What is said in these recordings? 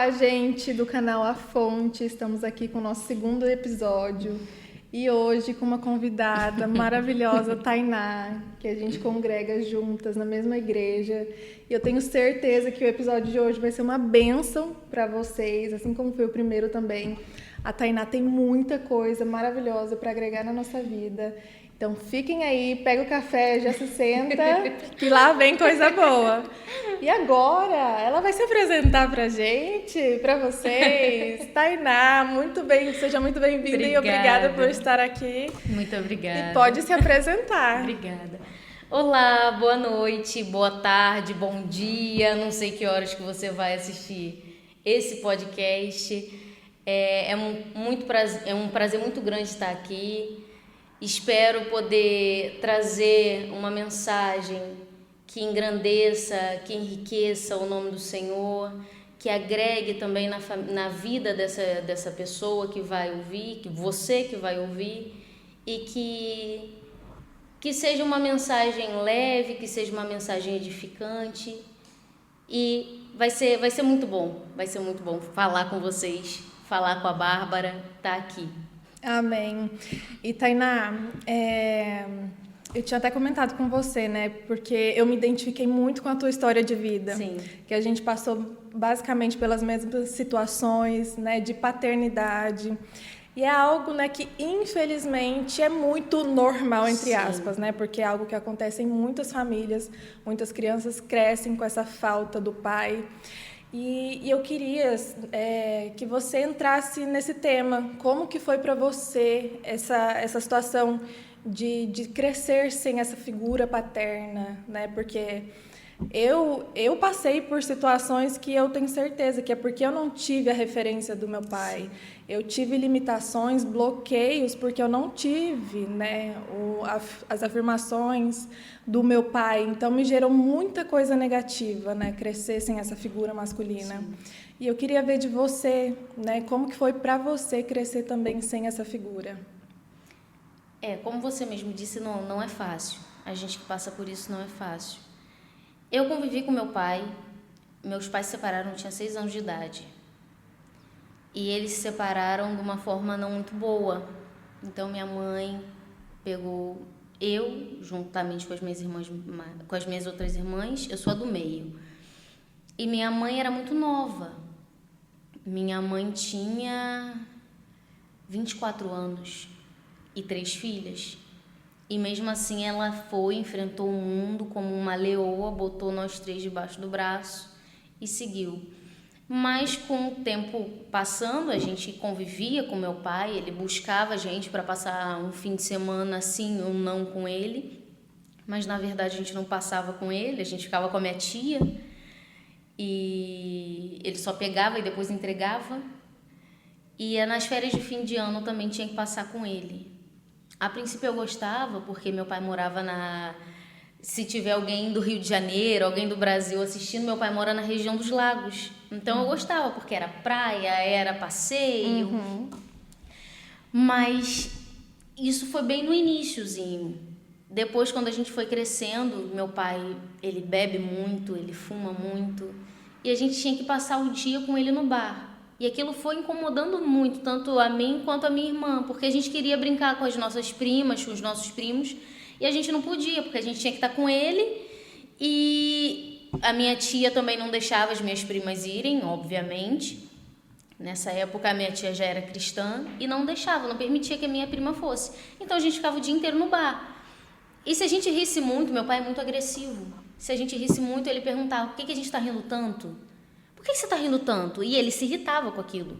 Olá, gente do canal A Fonte, estamos aqui com o nosso segundo episódio e hoje com uma convidada maravilhosa, Tainá, que a gente congrega juntas na mesma igreja. E eu tenho certeza que o episódio de hoje vai ser uma bênção para vocês, assim como foi o primeiro também. A Tainá tem muita coisa maravilhosa para agregar na nossa vida. Então fiquem aí, pega o café, já se senta, que lá vem coisa boa. E agora, ela vai se apresentar pra gente, pra vocês. Tainá, seja muito bem-vinda e obrigada por estar aqui. Muito obrigada. E pode se apresentar. Obrigada. Olá, boa noite, boa tarde, bom dia. Não sei que horas que você vai assistir esse podcast. É um prazer muito grande estar aqui. Espero poder trazer uma mensagem que engrandeça, que enriqueça o nome do Senhor, que agregue também na vida dessa pessoa que vai ouvir, que você que vai ouvir, e que seja uma mensagem leve, que seja uma mensagem edificante, e vai ser muito bom falar com vocês, falar com a Bárbara, tá aqui. Amém. E Tainá, eu tinha até comentado com você, né? Porque eu me identifiquei muito com a tua história de vida. Sim. Que a gente passou basicamente pelas mesmas situações, né? De paternidade. E é algo, né, que infelizmente é muito normal, entre aspas, né? Porque é algo que acontece em muitas famílias. Muitas crianças crescem com essa falta do pai. E eu queria que você entrasse nesse tema. Como que foi para você essa situação de crescer sem essa figura paterna, né? Porque eu passei por situações que eu tenho certeza que é porque eu não tive a referência do meu pai. Eu tive limitações, bloqueios, porque eu não tive, né, as afirmações do meu pai. Então, me gerou muita coisa negativa, né, crescer sem essa figura masculina. Sim. E eu queria ver de você, né, como que foi para você crescer também sem essa figura. Como você mesmo disse, não é fácil. A gente que passa por isso não é fácil. Eu convivi com meu pai. Meus pais se separaram, eu tinha 6 anos de idade. E eles se separaram de uma forma não muito boa. Então, minha mãe pegou eu, juntamente com as minhas irmãs, com as minhas outras irmãs. Eu sou a do meio. E minha mãe era muito nova. Minha mãe tinha 24 anos e 3 filhas. E mesmo assim ela enfrentou o mundo como uma leoa, botou nós 3 debaixo do braço e seguiu. Mas com o tempo passando, a gente convivia com meu pai, ele buscava a gente para passar um fim de semana sim ou não com ele, mas na verdade a gente não passava com ele, a gente ficava com a minha tia e ele só pegava e depois entregava. E nas férias de fim de ano também tinha que passar com ele. A princípio eu gostava, porque meu pai morava se tiver alguém do Rio de Janeiro, alguém do Brasil assistindo, meu pai mora na região dos Lagos. Então eu gostava, porque era praia, era passeio. Uhum. Mas isso foi bem no iniciozinho. Depois, quando a gente foi crescendo, meu pai, ele bebe muito, ele fuma muito. E a gente tinha que passar o dia com ele no bar. E aquilo foi incomodando muito, tanto a mim quanto a minha irmã, porque a gente queria brincar com as nossas primas, com os nossos primos, e a gente não podia, porque a gente tinha que estar com ele, e a minha tia também não deixava as minhas primas irem, obviamente. Nessa época a minha tia já era cristã e não deixava, não permitia que a minha prima fosse. Então a gente ficava o dia inteiro no bar. E se a gente risse muito, meu pai é muito agressivo, se a gente risse muito, ele perguntava: por que a gente está rindo tanto? Por que você está rindo tanto? E ele se irritava com aquilo.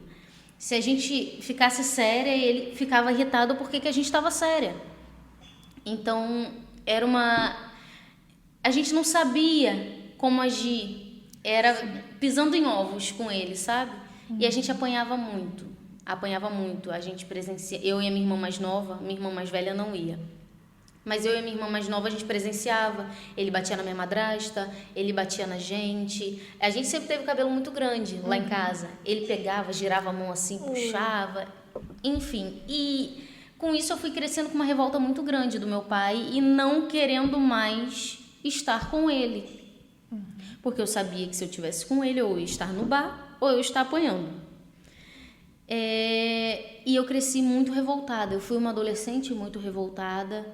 Se a gente ficasse séria, ele ficava irritado porque a gente estava séria. Então, a gente não sabia como agir. Era pisando em ovos com ele, sabe? E a gente apanhava muito. A gente eu e a minha irmã mais nova, minha irmã mais velha não ia. Mas eu e a minha irmã mais nova, a gente presenciava. Ele batia na minha madrasta, ele batia na gente. A gente sempre teve o cabelo muito grande lá em casa. Ele pegava, girava a mão assim, puxava. Enfim, e com isso eu fui crescendo com uma revolta muito grande do meu pai e não querendo mais estar com ele. Porque eu sabia que se eu estivesse com ele, eu ia estar no bar ou eu estar apanhando. E eu cresci muito revoltada. Eu fui uma adolescente muito revoltada,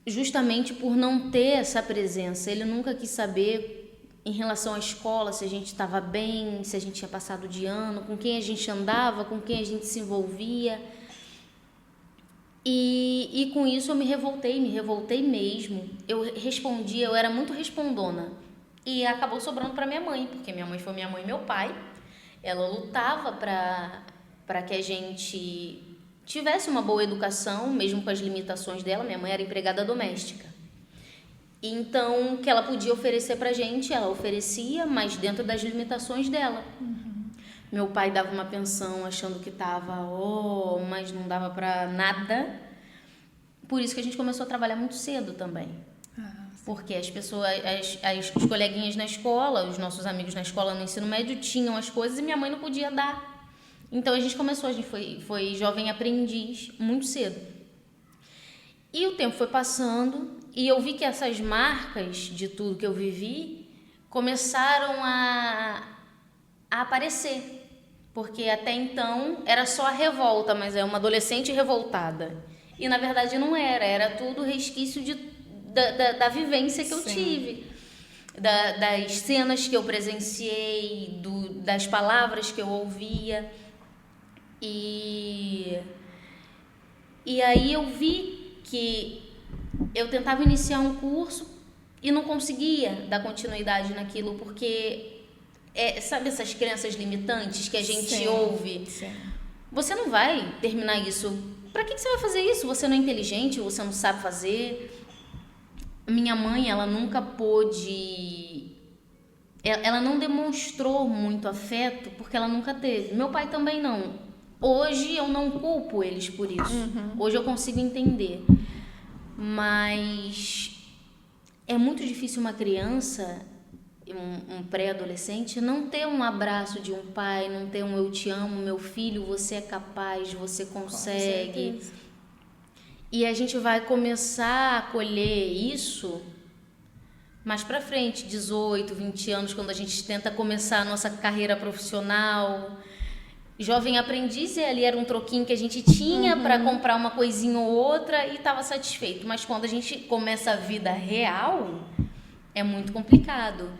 justamente por não ter essa presença. Ele nunca quis saber em relação à escola, se a gente estava bem, se a gente tinha passado de ano, com quem a gente andava, com quem a gente se envolvia. E com isso eu me revoltei mesmo. Eu respondi, eu era muito respondona. E acabou sobrando para minha mãe, porque minha mãe foi minha mãe e meu pai. Ela lutava para que a gente tivesse uma boa educação, mesmo com as limitações dela. Minha mãe era empregada doméstica. Então, o que ela podia oferecer pra gente, ela oferecia, mas dentro das limitações dela. Meu pai dava uma pensão achando que tava, mas não dava pra nada. Por isso que a gente começou a trabalhar muito cedo também. Porque as pessoas, os coleguinhas na escola, os nossos amigos na escola, no ensino médio, tinham as coisas e minha mãe não podia dar. Então, a gente foi jovem aprendiz muito cedo. E o tempo foi passando e eu vi que essas marcas de tudo que eu vivi começaram a aparecer. Porque até então era só a revolta, mas é uma adolescente revoltada. E na verdade não era tudo resquício da vivência que eu tive. Das cenas que eu presenciei, das palavras que eu ouvia. E aí eu vi que eu tentava iniciar um curso e não conseguia dar continuidade naquilo, porque sabe essas crenças limitantes que a gente ouve? Sim. Você não vai terminar isso. Pra que você vai fazer isso? Você não é inteligente, você não sabe fazer. Minha mãe, ela nunca pôde... Ela não demonstrou muito afeto porque ela nunca teve. Meu pai também não. Hoje eu não culpo eles por isso. Hoje eu consigo entender. Mas é muito difícil uma criança, um pré-adolescente, não ter um abraço de um pai, não ter um eu te amo, meu filho, você é capaz, você consegue. E a gente vai começar a colher isso mais pra frente, 18, 20 anos, quando a gente tenta começar a nossa carreira profissional. Jovem aprendiz, ali era um troquinho que a gente tinha para comprar uma coisinha ou outra e estava satisfeito. Mas quando a gente começa a vida real, é muito complicado.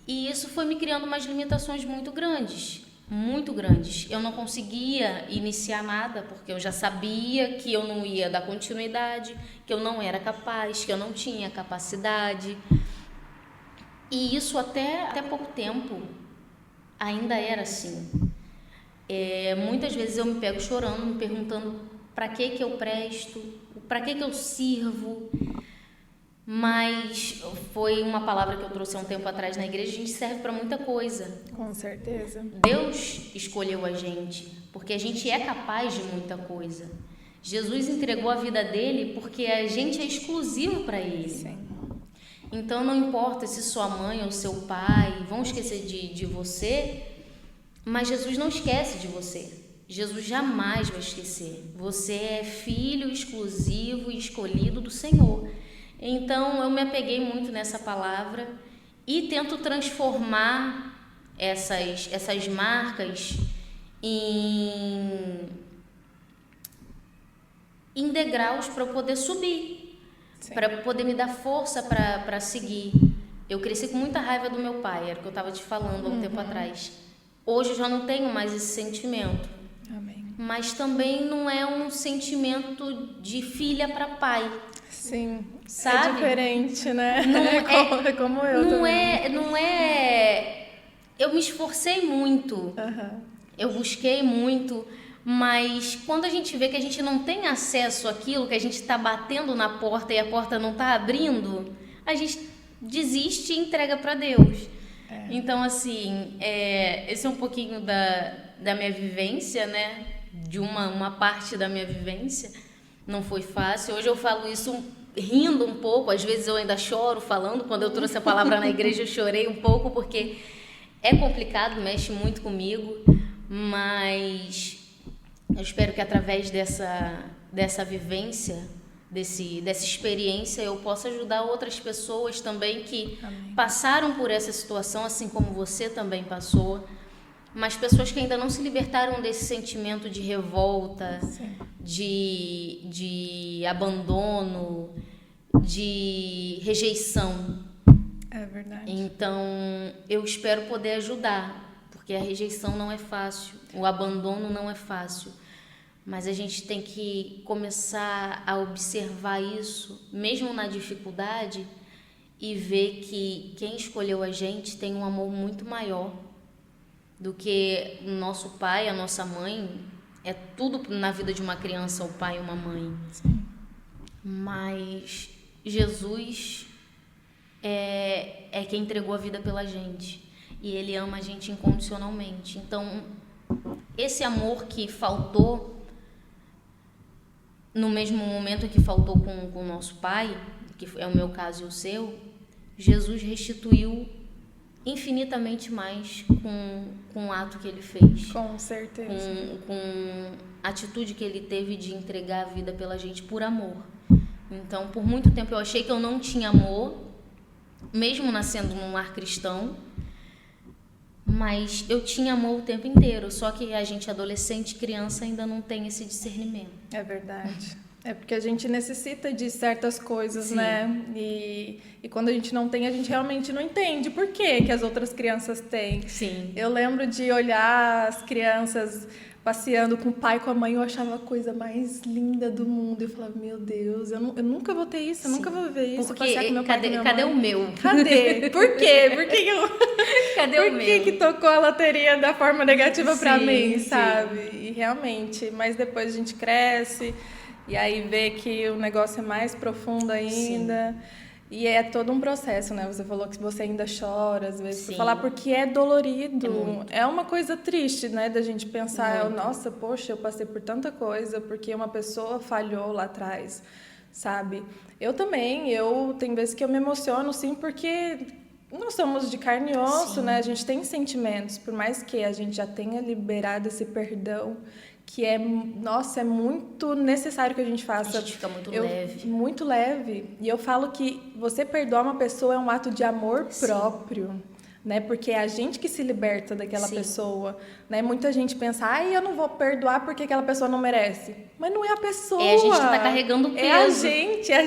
E isso foi me criando umas limitações muito grandes. Muito grandes. Eu não conseguia iniciar nada, porque eu já sabia que eu não ia dar continuidade, que eu não era capaz, que eu não tinha capacidade. E isso até pouco tempo ainda era assim. Muitas vezes eu me pego chorando, me perguntando para que eu presto, para que eu sirvo. Mas foi uma palavra que eu trouxe há um tempo atrás na igreja, a gente serve para muita coisa. Com certeza. Deus escolheu a gente, porque a gente é capaz de muita coisa. Jesus entregou a vida dele porque a gente é exclusivo para ele. Sim. Então não importa se sua mãe ou seu pai vão esquecer de você, mas Jesus não esquece de você. Jesus jamais vai esquecer. Você é filho exclusivo e escolhido do Senhor. Então eu me apeguei muito nessa palavra e tento transformar essas marcas em degraus para eu poder subir, para poder me dar força para seguir. Eu cresci com muita raiva do meu pai, era o que eu estava te falando há um tempo atrás. Hoje eu já não tenho mais esse sentimento. Amém. Mas também não é um sentimento de filha para pai. Sim, sabe? É diferente, né? Não como eu não também. não é. Eu me esforcei muito, eu busquei muito, mas quando a gente vê que a gente não tem acesso àquilo, que a gente está batendo na porta e a porta não está abrindo, a gente desiste e entrega para Deus. Então, assim, esse é um pouquinho da minha vivência, né? De uma parte da minha vivência. Não foi fácil. Hoje eu falo isso rindo um pouco, às vezes eu ainda choro falando. Quando eu trouxe a palavra na igreja eu chorei um pouco, porque é complicado, mexe muito comigo, mas eu espero que através dessa vivência, dessa experiência, eu possa ajudar outras pessoas também que passaram por essa situação, assim como você também passou, mas pessoas que ainda não se libertaram desse sentimento de revolta, Sim. de abandono, de rejeição. É verdade. Então, eu espero poder ajudar, porque a rejeição não é fácil, o abandono não é fácil. Mas a gente tem que começar a observar isso, mesmo na dificuldade, e ver que quem escolheu a gente tem um amor muito maior do que o nosso pai, a nossa mãe. É tudo na vida de uma criança, o pai e uma mãe. Sim. Mas Jesus é quem entregou a vida pela gente. E Ele ama a gente incondicionalmente. Então, esse amor que faltou, no mesmo momento que faltou com o nosso pai, que é o meu caso e o seu, Jesus restituiu infinitamente mais com o ato que Ele fez. Com certeza. Com a atitude que Ele teve de entregar a vida pela gente por amor. Então, por muito tempo eu achei que eu não tinha amor, mesmo nascendo num lar cristão, mas eu tinha amor o tempo inteiro, só que a gente adolescente, criança, ainda não tem esse discernimento. É verdade. É porque a gente necessita de certas coisas, Sim. né? E quando a gente não tem, a gente realmente não entende por que as outras crianças têm. Sim. Eu lembro de olhar as crianças passeando com o pai e com a mãe, eu achava a coisa mais linda do mundo. Eu falava, meu Deus, eu nunca vou ter isso, eu nunca vou ver isso. Porque passear com meu pai e com minha cadê mãe. o meu? Cadê? Por quê? Por que eu... Cadê Por o que meu? que tocou a loteria da forma negativa pra Sim, mim, sim. sabe? E realmente, mas depois a gente cresce e aí vê que o negócio é mais profundo ainda. E é todo um processo, né? Você falou que você ainda chora, às vezes, Sim. falar porque é dolorido. É É uma coisa triste, né? Da gente pensar, Muito. nossa, poxa, eu passei por tanta coisa porque uma pessoa falhou lá atrás, sabe? Eu também, tem vezes que eu me emociono, sim, porque nós somos de carne e osso, Sim. né? A gente tem sentimentos, por mais que a gente já tenha liberado esse perdão, que é muito necessário que a gente faça. A gente fica muito leve. Muito leve. E eu falo que você perdoar uma pessoa é um ato de amor Sim. próprio, né? Porque é a gente que se liberta daquela Sim. pessoa, né? Muita gente pensa, eu não vou perdoar porque aquela pessoa não merece. Mas não é a pessoa. É a gente que tá carregando o É a peso.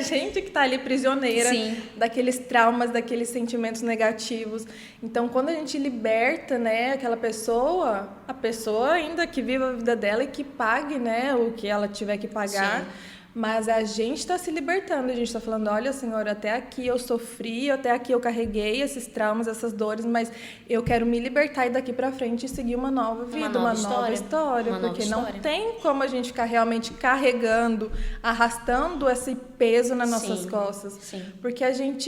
gente que tá ali prisioneira Sim. daqueles traumas, daqueles sentimentos negativos. Então, quando a gente liberta, né, aquela pessoa, a pessoa ainda que viva a vida dela e que pague, né, o que ela tiver que pagar. Sim. Mas a gente está se libertando, a gente está falando, olha, Senhor, até aqui eu sofri, até aqui eu carreguei esses traumas, essas dores, mas eu quero me libertar e daqui para frente seguir uma nova vida, uma nova história, porque não tem como a gente ficar realmente carregando, arrastando esse peso nas nossas Sim. costas, Sim. porque a gente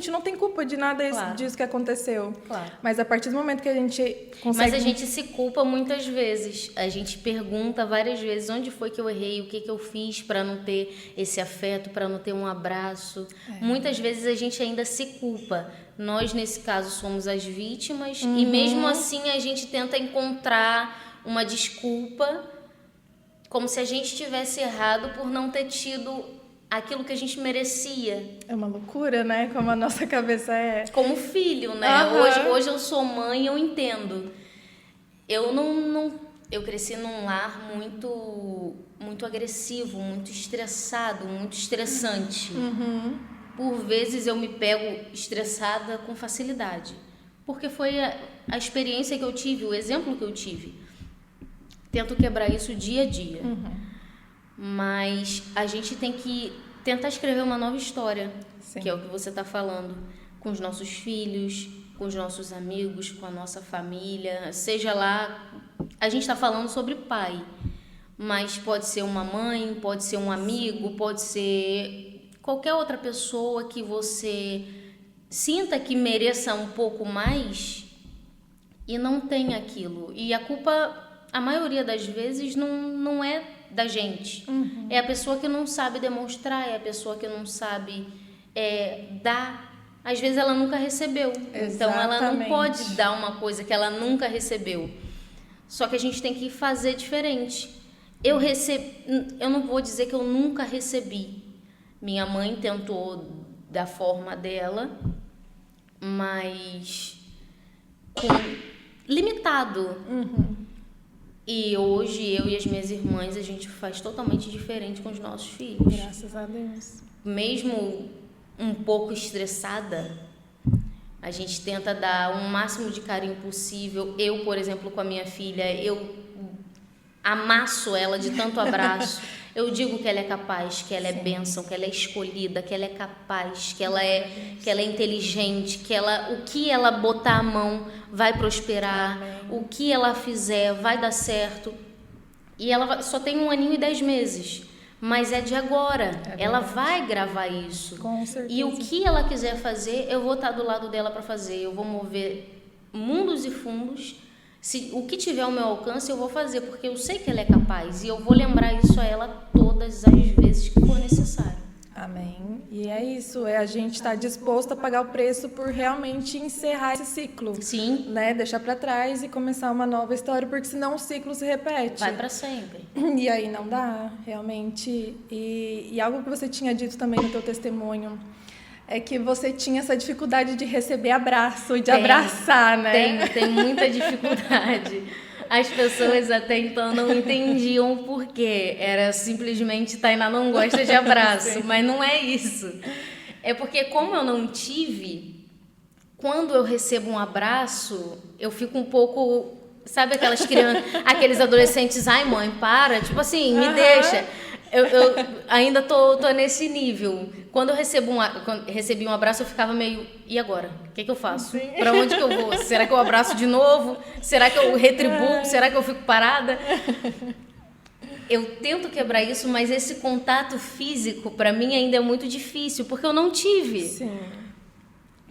não tem culpa de nada Claro. disso que aconteceu. Claro. Mas a partir do momento que a gente consegue... Mas a gente se culpa muitas vezes. A gente pergunta várias vezes onde foi que eu errei, o que eu fiz para não ter esse afeto, para não ter um abraço. Muitas vezes a gente ainda se culpa. Nós, nesse caso, somos as vítimas e mesmo assim a gente tenta encontrar uma desculpa como se a gente tivesse errado por não ter tido aquilo que a gente merecia. É uma loucura, né? Como a nossa cabeça é... Como filho, né? Hoje eu sou mãe e eu entendo. Eu cresci num lar muito agressivo, muito estressado, muito estressante. Por vezes eu me pego estressada com facilidade. Porque foi a experiência que eu tive, o exemplo que eu tive. Tento quebrar isso dia a dia. Mas a gente tem que tentar escrever uma nova história, Sim. que é o que você está falando, com os nossos filhos, com os nossos amigos, com a nossa família, seja lá, a gente está falando sobre pai, mas pode ser uma mãe, pode ser um amigo, pode ser qualquer outra pessoa que você sinta que mereça um pouco mais e não tem aquilo. E a culpa, a maioria das vezes, não é da gente. É a pessoa que não sabe demonstrar, é a pessoa que não sabe dar. Às vezes ela nunca recebeu. Exatamente. Então ela não pode dar uma coisa que ela nunca recebeu. Só que a gente tem que fazer diferente. Eu não vou dizer que eu nunca recebi. Minha mãe tentou da forma dela, mas limitado. E hoje, eu e as minhas irmãs, a gente faz totalmente diferente com os nossos filhos. Graças a Deus. Mesmo um pouco estressada, a gente tenta dar o máximo de carinho possível. Eu, por exemplo, com a minha filha, eu amasso ela de tanto abraço. Eu digo que ela é capaz, que ela é bênção, que ela é escolhida, que ela é capaz, que ela é inteligente, que o que ela botar a mão vai prosperar, o que ela fizer vai dar certo. E ela só tem 1 aninho e 10 meses, mas é de agora. Ela vai gravar isso. Com certeza. E o que ela quiser fazer, eu vou estar do lado dela para fazer. Eu vou mover mundos e fundos. O que tiver ao meu alcance, eu vou fazer, porque eu sei que ela é capaz. E eu vou lembrar isso a ela todas as vezes que for necessário. Amém. E é isso, a gente estar disposto a pagar o preço por realmente encerrar esse ciclo. Sim. Né? Deixar para trás e começar uma nova história, porque senão o ciclo se repete. Vai para sempre. E aí não dá, realmente. E algo que você tinha dito também no teu testemunho é que você tinha essa dificuldade de receber abraço, de abraçar, né? Tem muita dificuldade. As pessoas até então não entendiam o porquê. Era simplesmente Tainá não gosta de abraço, mas não é isso. É porque como eu não tive, quando eu recebo um abraço, eu fico um pouco... Sabe aquelas crianças, aqueles adolescentes, ai mãe, para, tipo assim, me deixa. Eu ainda tô nesse nível. Quando eu recebi um abraço, eu ficava meio, e agora? O que eu faço? Para onde que eu vou? Será que eu abraço de novo? Será que eu retribuo? Será que eu fico parada? Eu tento quebrar isso, mas esse contato físico, para mim, ainda é muito difícil, porque eu não tive. Sim.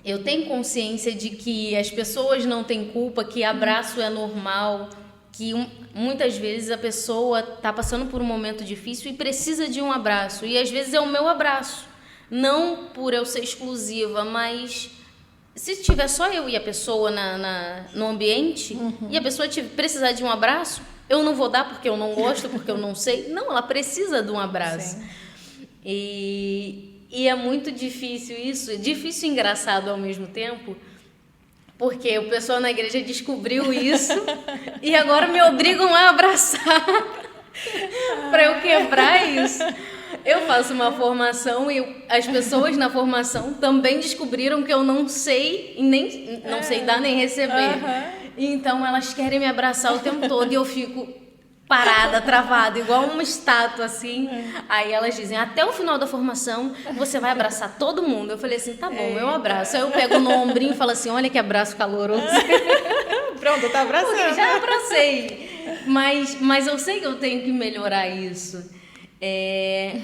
Eu tenho consciência de que as pessoas não têm culpa, que abraço é normal, que muitas vezes a pessoa está passando por um momento difícil e precisa de um abraço. E às vezes é o meu abraço. Não por eu ser exclusiva, mas se tiver só eu e a pessoa no ambiente, e a pessoa precisar de um abraço, eu não vou dar porque eu não gosto, porque eu não sei. Não, ela precisa de um abraço. Sim. E é muito difícil isso, é difícil e engraçado ao mesmo tempo, porque o pessoal na igreja descobriu isso e agora me obrigam a abraçar para eu quebrar isso. Eu faço uma formação e as pessoas na formação também descobriram que eu não sei, não sei dar nem receber. Então elas querem me abraçar o tempo todo e eu fico parada, travada, igual uma estátua assim. Aí elas dizem, até o final da formação você vai abraçar todo mundo. Eu falei assim, tá bom, eu abraço. Aí eu pego no ombrinho e falo assim, olha que abraço caloroso. Pronto, tá abraçando. Porque já abracei. Mas eu sei que eu tenho que melhorar isso.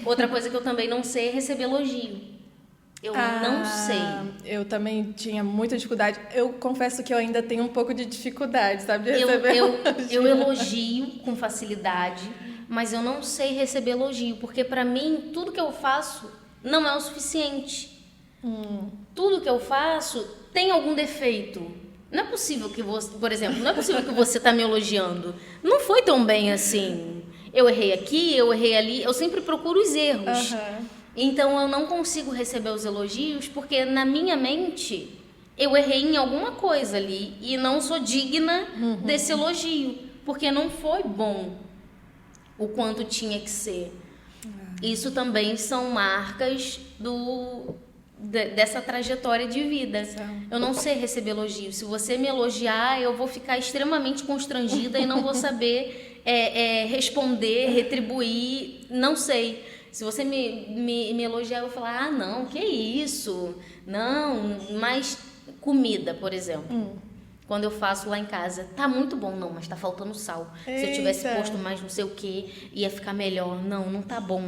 Outra coisa que eu também não sei é receber elogio. Eu não sei. Eu também tinha muita dificuldade. Eu confesso que eu ainda tenho um pouco de dificuldade, sabe? De receber eu elogio com facilidade, mas eu não sei receber elogio, porque para mim tudo que eu faço não é o suficiente. Tudo que eu faço tem algum defeito. Não é possível que você, por exemplo, não é possível que você tá me elogiando. Não foi tão bem assim. Eu errei aqui, eu errei ali. Eu sempre procuro os erros. Então eu não consigo receber os elogios porque na minha mente eu errei em alguma coisa ali e não sou digna desse elogio, porque não foi bom o quanto tinha que ser. Isso também são marcas dessa trajetória de vida. Eu não sei receber elogio. Se você me elogiar, eu vou ficar extremamente constrangida e não vou saber responder, retribuir, não sei. Se você me elogiar, eu vou falar, não, que isso? Não, mas comida, por exemplo. Quando eu faço lá em casa, tá muito bom, não, mas tá faltando sal. Eita. Se eu tivesse posto mais não sei o que, ia ficar melhor. Não tá bom.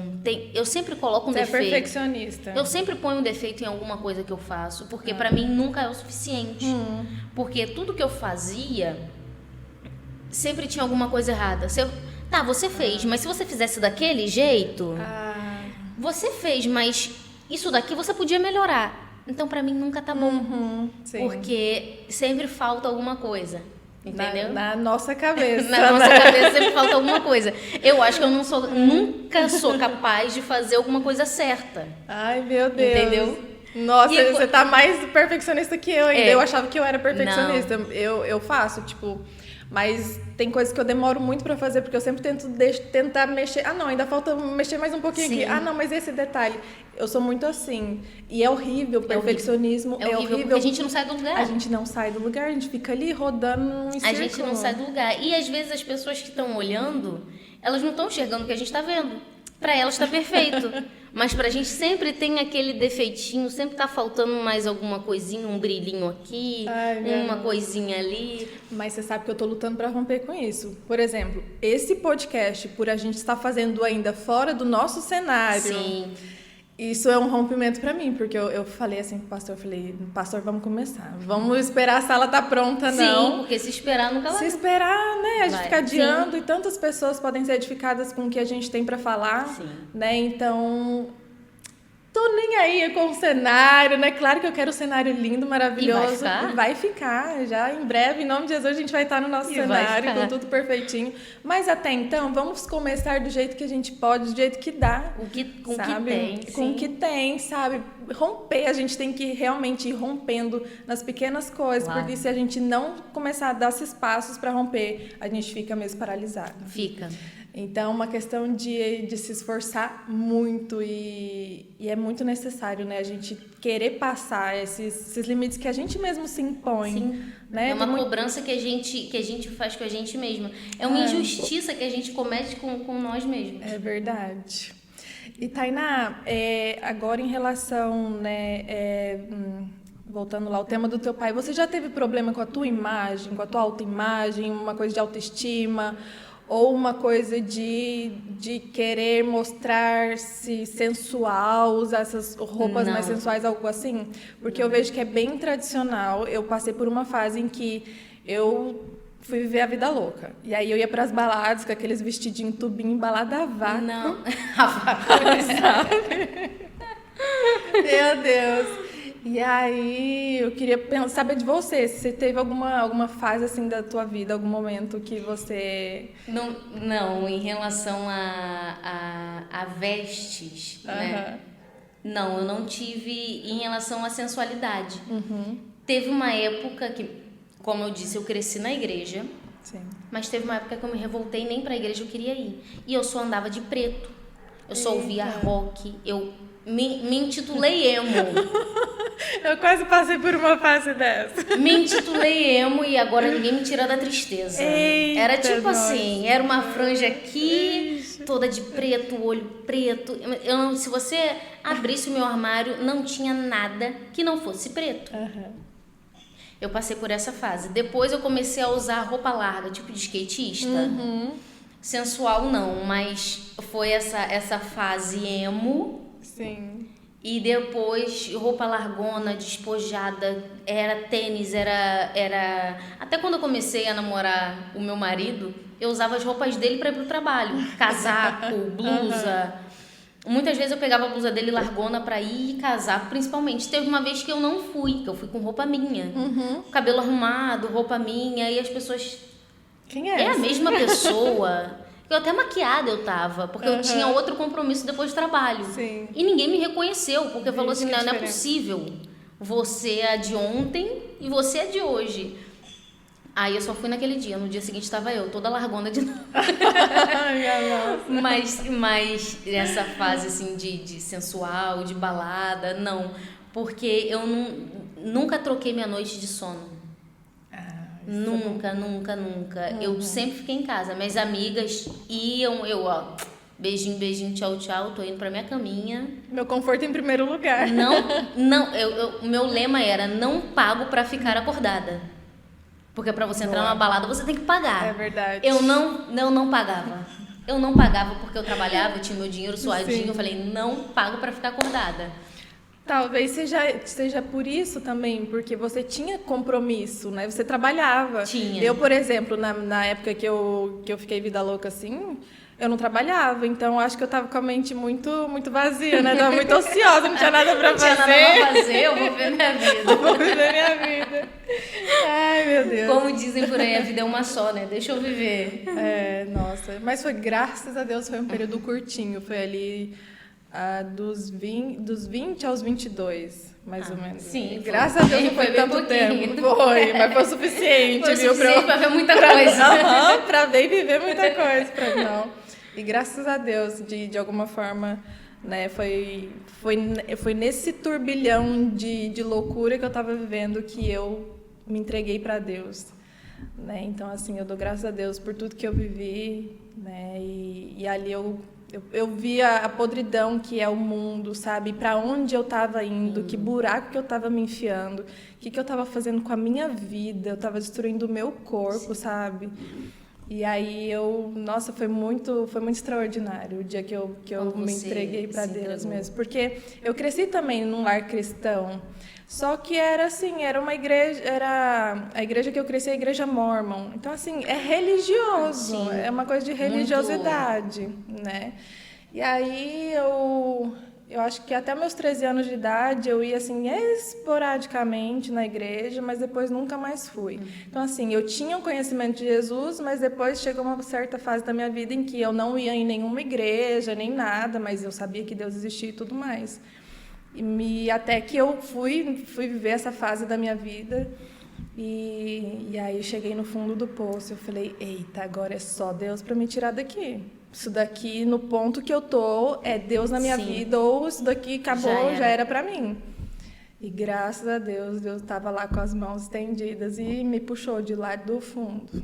Eu sempre coloco um defeito. Você é perfeccionista. Eu sempre ponho um defeito em alguma coisa que eu faço, porque pra mim nunca é o suficiente. Porque tudo que eu fazia, sempre tinha alguma coisa errada. Tá, você fez, mas se você fizesse daquele jeito, você fez, mas isso daqui você podia melhorar. Então, pra mim, nunca tá bom. Porque sempre falta alguma coisa, entendeu? Na nossa cabeça. Na nossa cabeça sempre falta alguma coisa. Eu acho que eu nunca sou capaz de fazer alguma coisa certa. Ai, meu Deus. Entendeu? Nossa, E você tá mais perfeccionista que eu ainda. É. Eu achava que eu era perfeccionista. Eu faço, tipo... Mas tem coisas que eu demoro muito pra fazer, porque eu sempre tento tentar mexer. Ah, não, ainda falta mexer mais um pouquinho Sim. aqui. Ah, não, mas esse detalhe. Eu sou muito assim. E é horrível, o perfeccionismo É horrível, porque a gente não sai do lugar. A gente não sai do lugar, a gente fica ali rodando em círculo. A gente não sai do lugar. E às vezes as pessoas que estão olhando, elas não estão enxergando o que a gente está vendo. Para elas está perfeito. Mas pra gente sempre tem aquele defeitinho, sempre tá faltando mais alguma coisinha, um brilhinho aqui, uma coisinha ali. Mas você sabe que eu tô lutando pra romper com isso. Por exemplo, esse podcast, por a gente estar fazendo ainda fora do nosso cenário... Sim. Isso é um rompimento pra mim, porque eu falei assim pro pastor, pastor, vamos começar. Vamos esperar a sala tá pronta, não. Sim, porque se esperar nunca vai. Se esperar, né? A gente Vai. fica adiando Sim. e tantas pessoas podem ser edificadas com o que a gente tem pra falar, Sim. né? Então, tô nem aí com o cenário, né? Claro que eu quero um cenário lindo, maravilhoso. E vai ficar. Já em breve, em nome de Jesus, a gente vai estar no nosso cenário, com tudo perfeitinho. Mas até então, vamos começar do jeito que a gente pode, do jeito que dá. Com o que tem. Com o que tem, sabe? Romper, a gente tem que realmente ir rompendo nas pequenas coisas, Claro. porque se a gente não começar a dar esses passos para romper, a gente fica mesmo paralisado. Fica. Então, uma questão de se esforçar muito e é muito necessário, né? A gente querer passar esses limites que a gente mesmo se impõe. Sim. Né? É uma cobrança que a gente faz com a gente mesma. É uma injustiça que a gente comete com nós mesmos. É verdade. E, Tainá, agora em relação, né, voltando lá ao tema do teu pai, você já teve problema com a tua imagem, com a tua autoimagem, uma coisa de autoestima, ou uma coisa de querer mostrar-se sensual, usar essas roupas mais sensuais, algo assim? Porque eu vejo que é bem tradicional. Eu passei por uma fase em que eu fui viver a vida louca. E aí eu ia pras baladas com aqueles vestidinhos tubinho, balada a vácuo. Não. Sabe? Meu Deus. E aí eu queria saber de você, se você teve alguma fase assim da tua vida, algum momento que você... Não, em relação a vestes, né? Não, eu não tive em relação à sensualidade. Teve uma época que, como eu disse, eu cresci na igreja. Sim. Mas teve uma época que eu me revoltei, nem pra igreja eu queria ir. E eu só andava de preto. Eu só ouvia rock. Eu me intitulei emo. Eu quase passei por uma fase dessa. Me intitulei emo e agora ninguém me tira da tristeza. Eita, era tipo nossa. assim, era uma franja aqui, toda de preto, olho preto. Se você abrisse o meu armário, não tinha nada que não fosse preto. Eu passei por essa fase. Depois eu comecei a usar roupa larga, tipo de skatista. Sensual não, mas foi essa fase emo. Sim. E depois roupa largona, despojada, era tênis, era... Até quando eu comecei a namorar o meu marido, eu usava as roupas dele para ir pro trabalho. Casaco, blusa. Muitas vezes eu pegava a blusa dele largona pra ir e casaco, principalmente. Teve uma vez que eu não fui, que eu fui com roupa minha. Cabelo arrumado, roupa minha, e as pessoas... Quem é É a essa? mesma pessoa. Eu até maquiada eu tava, porque eu tinha outro compromisso depois do trabalho. Sim. E ninguém me reconheceu, porque falou assim, que não é diferença. possível. Você é a de ontem e você é de hoje. Aí eu só fui naquele dia, no dia seguinte estava eu, toda largona de novo. Ai, minha nossa. Mas nessa fase assim de sensual, de balada, não. Porque eu nunca troquei minha noite de sono. Nunca. Eu sempre fiquei em casa. Minhas amigas iam, beijinho, beijinho, tchau, tchau, tô indo pra minha caminha. Meu conforto em primeiro lugar. O meu lema era, não pago pra ficar acordada. Porque pra você entrar numa balada, você tem que pagar. É verdade. Eu não pagava. Eu não pagava porque eu trabalhava, eu tinha meu dinheiro suadinho. Sim. Eu falei, não pago pra ficar acordada. Talvez seja por isso também, porque você tinha compromisso, né? Você trabalhava. Tinha. Eu, por exemplo, na época que eu fiquei vida louca assim, eu não trabalhava. Então, acho que eu tava com a mente muito, muito vazia, né? Tava muito ociosa, não tinha nada pra fazer. Não tinha nada pra fazer, eu vou ver minha vida. Vou viver minha vida. Ai, meu Deus. Como dizem por aí, a vida é uma só, né? Deixa eu viver. Nossa. Mas graças a Deus, foi um período curtinho. Foi ali Dos 20 aos 22, mais ou menos. Sim, graças a Deus não foi tanto tempo. Foi, mas foi o suficiente, foi viu? Suficiente pra ver muita coisa. Pra ver e viver muita coisa. Não. E graças a Deus, de alguma forma, né, foi nesse turbilhão de loucura que eu estava vivendo que eu me entreguei para Deus. Né? Então, assim, eu dou graças a Deus por tudo que eu vivi, né? E ali eu vi a podridão que é o mundo, sabe? Para onde eu estava indo, que buraco que eu estava me enfiando, o que eu estava fazendo com a minha vida, eu estava destruindo o meu corpo, sabe? E aí nossa, foi muito extraordinário o dia que eu me entreguei para Deus mesmo, porque eu cresci também num lar cristão. Só que era assim, era a igreja que eu cresci, a igreja Mormon. Então, assim, é religioso, sim, é uma coisa de religiosidade, né? E aí eu acho que até meus 13 anos de idade eu ia assim esporadicamente na igreja, mas depois nunca mais fui. Então, assim, eu tinha um conhecimento de Jesus, mas depois chegou uma certa fase da minha vida em que eu não ia em nenhuma igreja, nem nada, mas eu sabia que Deus existia e tudo mais. Até que eu fui viver essa fase da minha vida e aí cheguei no fundo do poço. Eu falei, eita, agora é só Deus para me tirar daqui. Isso daqui, no ponto que eu tô, é Deus na minha vida, ou isso daqui acabou, já era para mim. E graças a Deus, Deus estava lá com as mãos estendidas e me puxou de lá do fundo.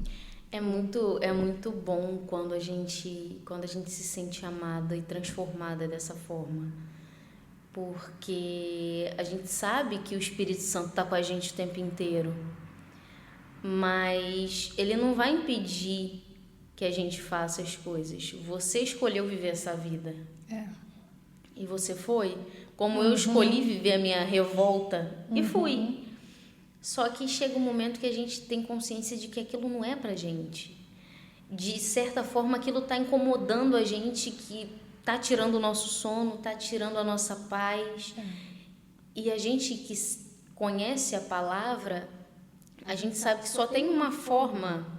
É muito bom quando a gente se sente amada e transformada dessa forma. Porque a gente sabe que o Espírito Santo está com a gente o tempo inteiro, mas ele não vai impedir que a gente faça as coisas. Você escolheu viver essa vida. E você foi, como eu escolhi viver a minha revolta, e fui. Só que chega um momento que a gente tem consciência de que aquilo não é pra gente. De certa forma, aquilo está incomodando a gente, que tá tirando o nosso sono, tá tirando a nossa paz. E a gente que conhece a palavra, a gente sabe que só tem uma forma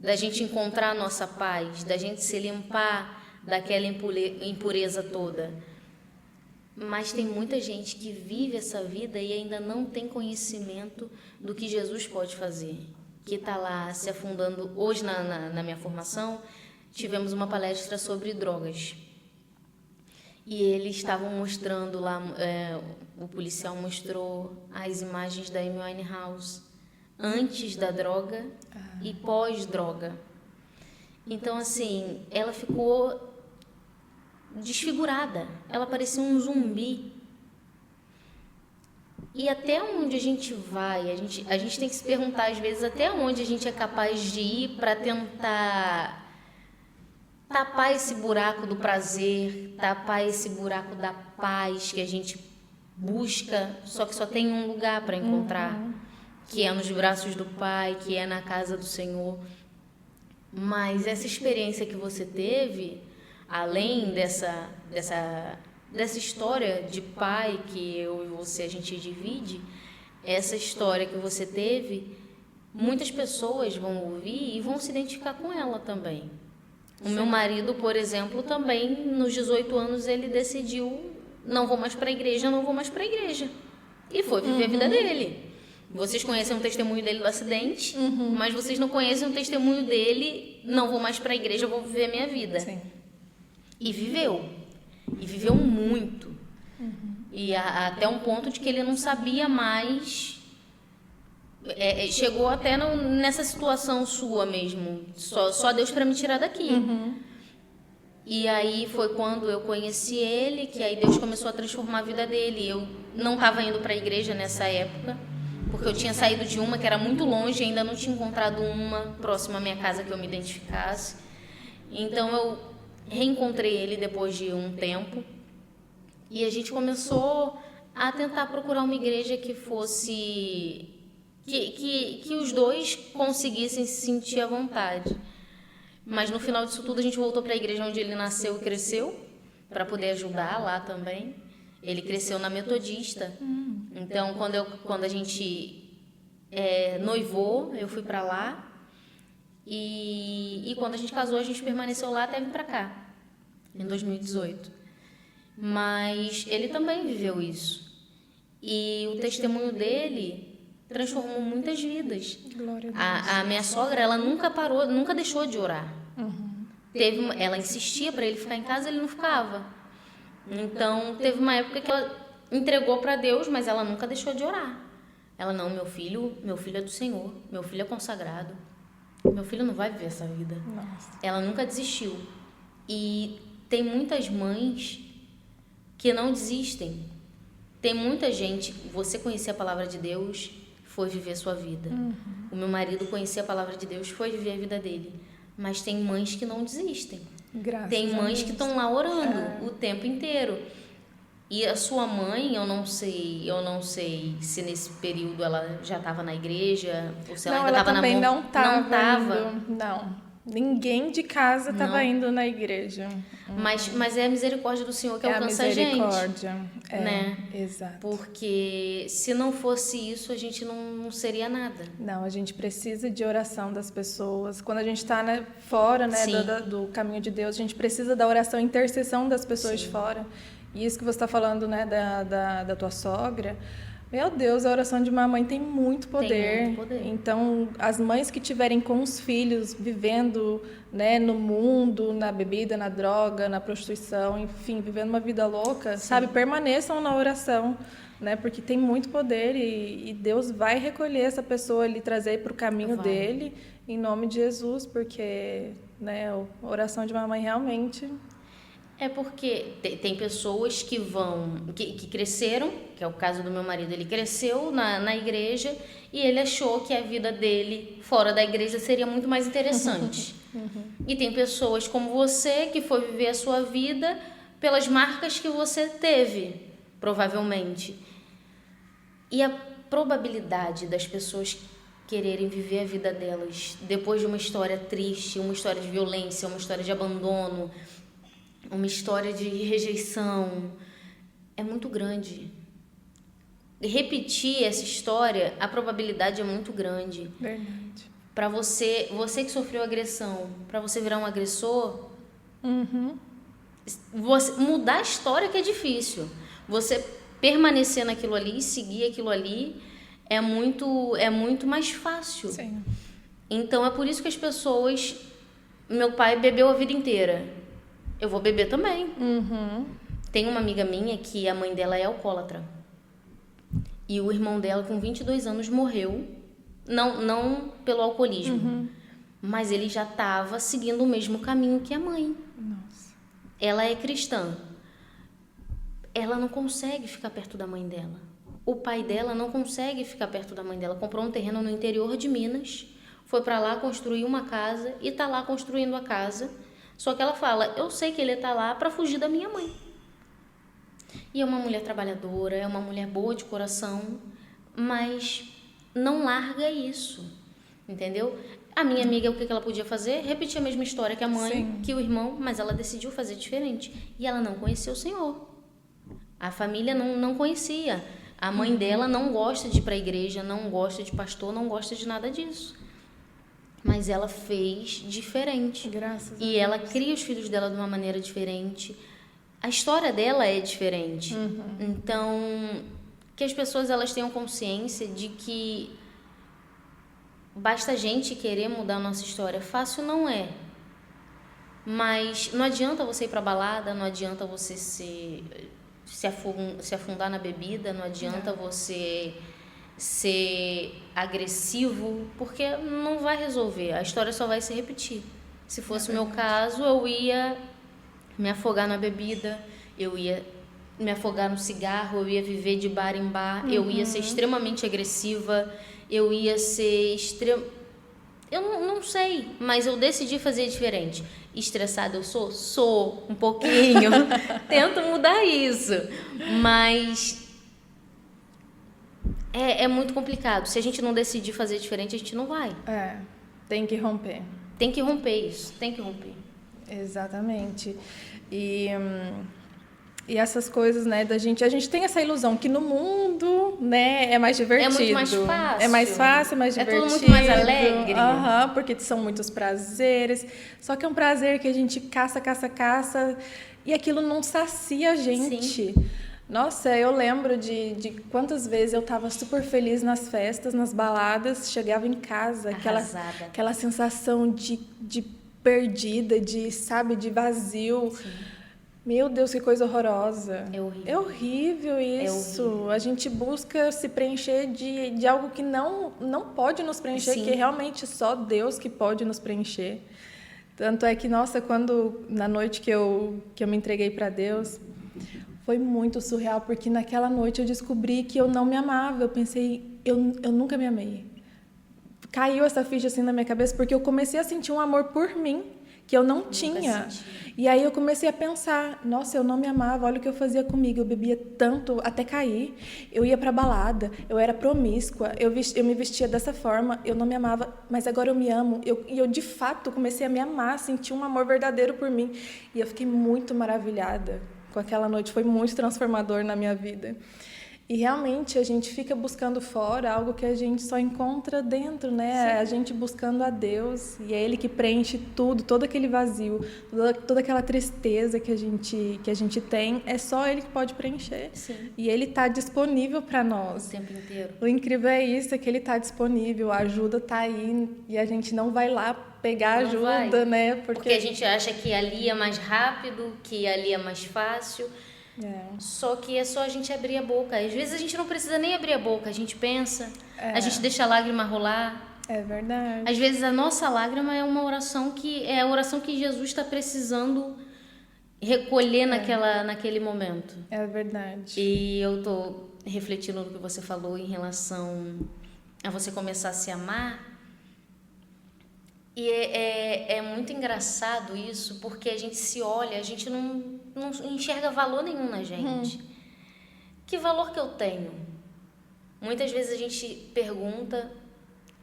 da gente encontrar a nossa paz, da gente se limpar daquela impureza toda. Mas tem muita gente que vive essa vida e ainda não tem conhecimento do que Jesus pode fazer, que está lá se afundando. Hoje, na minha formação, tivemos uma palestra sobre drogas. E eles estavam mostrando lá, o policial mostrou as imagens da Amy Winehouse antes da droga e pós-droga. Então, assim, ela ficou desfigurada, ela parecia um zumbi. E até onde a gente vai, a gente tem que se perguntar às vezes até onde a gente é capaz de ir para tentar tapar esse buraco do prazer, tapar esse buraco da paz que a gente busca, só que só tem um lugar para encontrar, que é nos braços do Pai, que é na casa do Senhor. Mas essa experiência que você teve, além dessa história de pai que eu e você a gente divide, essa história que você teve, muitas pessoas vão ouvir e vão se identificar com ela também. O meu marido, por exemplo, também, nos 18 anos, ele decidiu, não vou mais para a igreja. E foi viver a vida dele. Vocês conhecem o testemunho dele do acidente, mas vocês não conhecem o testemunho dele, não vou mais para a igreja, vou viver a minha vida. Sim. E viveu. E viveu muito. E até um ponto de que ele não sabia mais... chegou até nessa situação sua mesmo, só Deus para me tirar daqui. E aí foi quando eu conheci ele, que aí Deus começou a transformar a vida dele. Eu não estava indo para a igreja nessa época, porque eu tinha saído de uma que era muito longe, ainda não tinha encontrado uma próxima à minha casa que eu me identificasse. Então eu reencontrei ele depois de um tempo e a gente começou a tentar procurar uma igreja que fosse... Que os dois conseguissem se sentir à vontade. Mas no final disso tudo a gente voltou para a igreja onde ele nasceu e cresceu, para poder ajudar lá também. Ele cresceu na Metodista. Então quando a gente noivou, eu fui para lá. E quando a gente casou, a gente permaneceu lá até vir para cá, em 2018. mas ele também viveu isso. E o testemunho dele transformou muitas vidas. Glória a Deus. A minha sogra, ela nunca parou, nunca deixou de orar. Ela insistia para ele ficar em casa, ele não ficava. Então, teve uma época que ela entregou para Deus, mas ela nunca deixou de orar. Ela, não, meu filho é do Senhor, meu filho é consagrado, meu filho não vai viver essa vida. Nossa. Ela nunca desistiu. E tem muitas mães que não desistem. Tem muita gente, você conhecia a palavra de Deus, foi viver a sua vida. O meu marido conhecia a palavra de Deus, foi viver a vida dele. Mas tem mães que não desistem. Graças Tem a mães Deus. que estão lá orando o tempo inteiro. E a sua mãe, eu não sei se nesse período ela já estava na igreja, ou se ela Não, ainda ela estava também na não estava. tava. Não. Ninguém de casa estava indo na igreja. Mas é a misericórdia do Senhor que É a alcança a gente. misericórdia. É, né? Exato. Porque se não fosse isso, a gente não seria nada. Não, a gente precisa de oração das pessoas. Quando a gente está fora, né, Sim. do caminho de Deus, a gente precisa da oração e intercessão das pessoas de fora. E isso que você está falando, né, da tua sogra, meu Deus, a oração de uma mãe tem muito poder. Tem muito poder. Então, as mães que tiverem com os filhos vivendo, né, no mundo, na bebida, na droga, na prostituição, enfim, vivendo uma vida louca, sabe, permaneçam na oração, né, porque tem muito poder e Deus vai recolher essa pessoa ali, trazer para o caminho dele, em nome de Jesus, porque, né, a oração de uma mãe realmente... É porque tem pessoas que que cresceram, que é o caso do meu marido, ele cresceu na igreja e ele achou que a vida dele fora da igreja seria muito mais interessante. E tem pessoas como você que foi viver a sua vida pelas marcas que você teve, provavelmente. E a probabilidade das pessoas quererem viver a vida delas depois de uma história triste, uma história de violência, uma história de abandono, uma história de rejeição, é muito grande. Repetir essa história, a probabilidade é muito grande. Verdade. Para você que sofreu agressão, para você virar um agressor, você mudar a história que é difícil. Você permanecer naquilo ali, seguir aquilo ali, é muito mais fácil. Sim. Então é por isso que as pessoas... Meu pai bebeu a vida inteira. Eu vou beber também. Tem uma amiga minha que a mãe dela é alcoólatra. E o irmão dela, com 22 anos, morreu. Não pelo alcoolismo. Mas ele já estava seguindo o mesmo caminho que a mãe. Nossa. Ela é cristã. Ela não consegue ficar perto da mãe dela. O pai dela não consegue ficar perto da mãe dela. Comprou um terreno no interior de Minas. Foi para lá construir uma casa. E está lá construindo a casa. Só que ela fala, eu sei que ele está lá para fugir da minha mãe. E é uma mulher trabalhadora, é uma mulher boa de coração, mas não larga isso, entendeu? A minha amiga, o que ela podia fazer? Repetir a mesma história que a mãe, Sim. que o irmão, mas ela decidiu fazer diferente. E ela não conhecia o Senhor. A família não conhecia. A mãe dela não gosta de ir para a igreja, não gosta de pastor, não gosta de nada disso. Mas ela fez diferente. Graças a E ela cria os filhos dela de uma maneira diferente. A história dela é diferente. Então, que as pessoas elas tenham consciência de que basta a gente querer mudar a nossa história. Fácil não é. Mas não adianta você ir para balada, não adianta você se afundar na bebida, não adianta você ser agressivo, porque não vai resolver, a história só vai se repetir. Se fosse o meu caso, eu ia me afogar na bebida, eu ia me afogar no cigarro, eu ia viver de bar em bar, eu ia ser extremamente agressiva, eu ia ser eu não sei, mas eu decidi fazer diferente. Estressada eu sou? Sou, um pouquinho. Tento mudar isso, mas é muito complicado. Se a gente não decidir fazer diferente, a gente não vai. Tem que romper. Tem que romper isso, tem que romper. Exatamente. E E essas coisas, né, a gente tem essa ilusão que no mundo, né, é mais divertido. É muito mais fácil. É mais fácil, é mais divertido. É tudo muito mais alegre. Porque são muitos prazeres. Só que é um prazer que a gente caça, e aquilo não sacia a gente. Sim. Nossa, eu lembro de quantas vezes eu estava super feliz nas festas, nas baladas, chegava em casa, aquela sensação de perdida, sabe, de vazio. Sim. Meu Deus, que coisa horrorosa. É horrível. É horrível isso. É horrível. A gente busca se preencher de algo que não pode nos preencher, Sim. que é realmente só Deus que pode nos preencher. Tanto é que, nossa, na noite que eu me entreguei para Deus, foi muito surreal, porque naquela noite eu descobri que eu não me amava. Eu pensei, eu nunca me amei. Caiu essa ficha assim na minha cabeça, porque eu comecei a sentir um amor por mim que eu não tinha. E aí eu comecei a pensar, nossa, eu não me amava, olha o que eu fazia comigo, eu bebia tanto até cair, eu ia pra balada, eu era promíscua, eu me vestia dessa forma, eu não me amava, mas agora eu me amo. E eu de fato comecei a me amar, senti um amor verdadeiro por mim. E eu fiquei muito maravilhada com aquela noite, foi muito transformador na minha vida. E realmente a gente fica buscando fora algo que a gente só encontra dentro, né? Sim. A gente buscando a Deus, e é Ele que preenche tudo, todo aquele vazio, toda aquela tristeza que a gente tem, é só Ele que pode preencher. Sim. E Ele está disponível para nós. O tempo inteiro. O incrível é isso, é que Ele está disponível, a ajuda está aí, e a gente não vai lá pegar ajuda, né? Porque a gente acha que ali é mais rápido, que ali é mais fácil. Só que é só a gente abrir a boca. Às vezes a gente não precisa nem abrir a boca, a gente pensa, a gente deixa a lágrima rolar. É verdade. Às vezes a nossa lágrima é uma oração que é a oração que Jesus está precisando recolher naquele momento. É verdade. E eu tô refletindo no que você falou em relação a você começar a se amar. E é muito engraçado isso, porque a gente se olha, a gente não enxerga valor nenhum na gente. Que valor que eu tenho? Muitas vezes a gente pergunta,